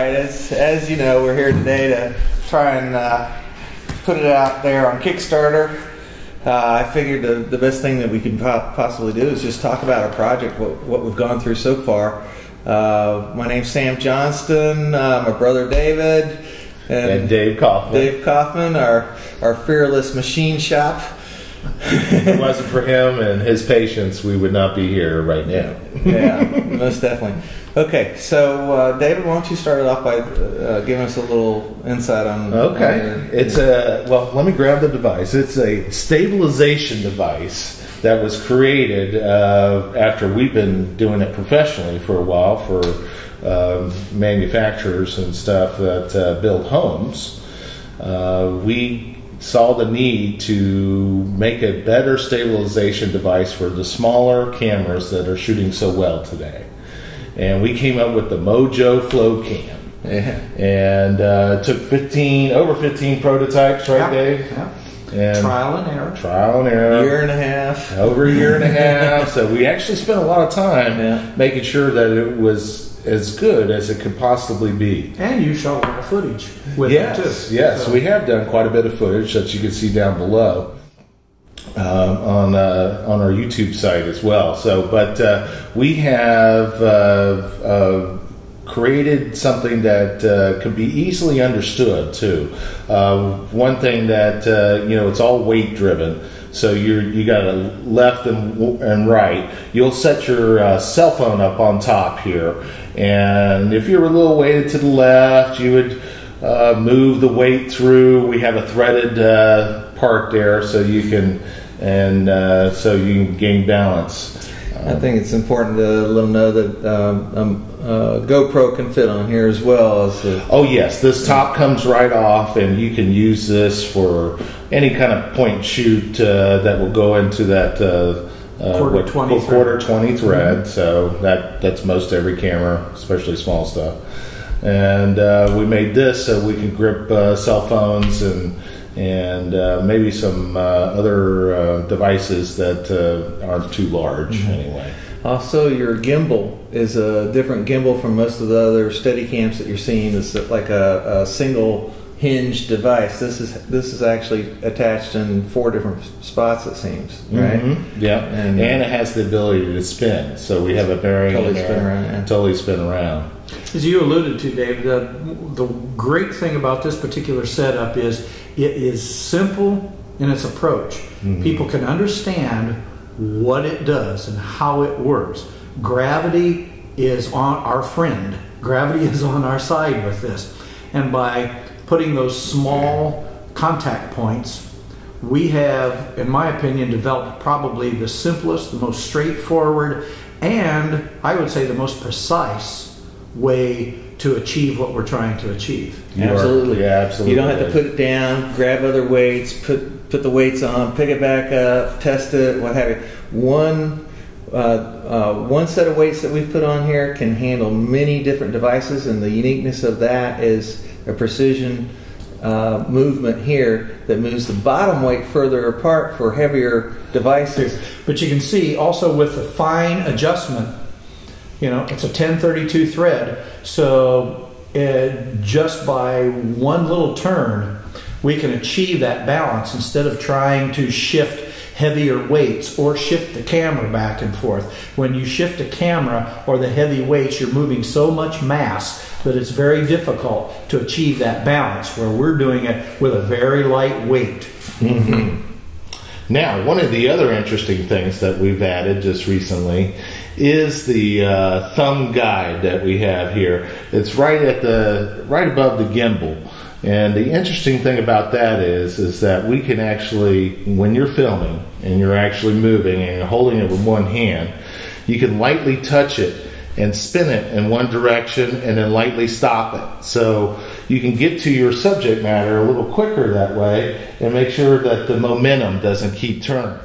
right, as you know, we're here today to try and put it out there on Kickstarter. I figured the best thing that we can possibly do is just talk about our project, what we've gone through so far. My name's Sam Johnston, my brother David, and Dave Kaufman. Dave Kaufman, our fearless machine shop. If it wasn't for him and his patience, we would not be here right now. Yeah, most definitely. Okay, so David, why don't you start it off by giving us a little insight on... Okay, well, let me grab the device. It's a stabilization device that was created after we've been doing it professionally for a while for manufacturers and stuff that build homes. We saw the need to make a better stabilization device for the smaller cameras that are shooting so well today. And we came up with the MojofloCam. Yeah. And took over 15 prototypes, right, Dave? Yeah. And trial and error. Trial and error. Year and a half. Over a year and a half. So we actually spent a lot of time making sure that it was as good as it could possibly be. And you shot a lot of footage with it too. Yes, so we have done quite a bit of footage that you can see down below on our YouTube site as well. So, but we have created something that could be easily understood too. One thing that it's all weight driven. So you got a left and right. You'll set your cell phone up on top here, and if you're a little weighted to the left, you would move the weight through. We have a threaded part there, so you can gain balance. I think it's important to let them know that GoPro can fit on here as well. Oh yes, this top comes right off, and you can use this for any kind of point and shoot that will go into that quarter 20 thread. Mm-hmm. So that's most every camera, especially small stuff. And we made this so we can grip cell phones and maybe some other devices that aren't too large anyway. Also, your gimbal is a different gimbal from most of the other Steadicams that you're seeing. It's like a single hinge device. This is actually attached in 4 different spots, it seems, right? Mm-hmm. Yeah, and it has the ability to spin. So we have a bearing totally spin around. As you alluded to, Dave, the great thing about this particular setup is it is simple in its approach. Mm-hmm. People can understand what it does and how it works. Gravity is on our friend. Gravity is on our side with this. And by putting those small contact points, we have, in my opinion, developed probably the simplest, the most straightforward, and I would say the most precise way to achieve what we're trying to achieve. Absolutely. Yeah, absolutely. You don't have to put it down, grab other weights, put the weights on, pick it back up, test it, what have you. One set of weights that we've put on here can handle many different devices, and the uniqueness of that is a precision movement here that moves the bottom weight further apart for heavier devices. But you can see also with the fine adjustment, it's a 1032 thread, so just by one little turn we can achieve that balance instead of trying to shift heavier weights or shift the camera back and forth. When you shift a camera or the heavy weights, you're moving so much mass that it's very difficult to achieve that balance, where we're doing it with a very light weight. Mm-hmm. Now, one of the other interesting things that we've added just recently is the thumb guide that we have here. It's right above the gimbal. And the interesting thing about that is that we can actually, when you're filming and you're actually moving and you're holding it with one hand, you can lightly touch it and spin it in one direction and then lightly stop it. So you can get to your subject matter a little quicker that way and make sure that the momentum doesn't keep turning.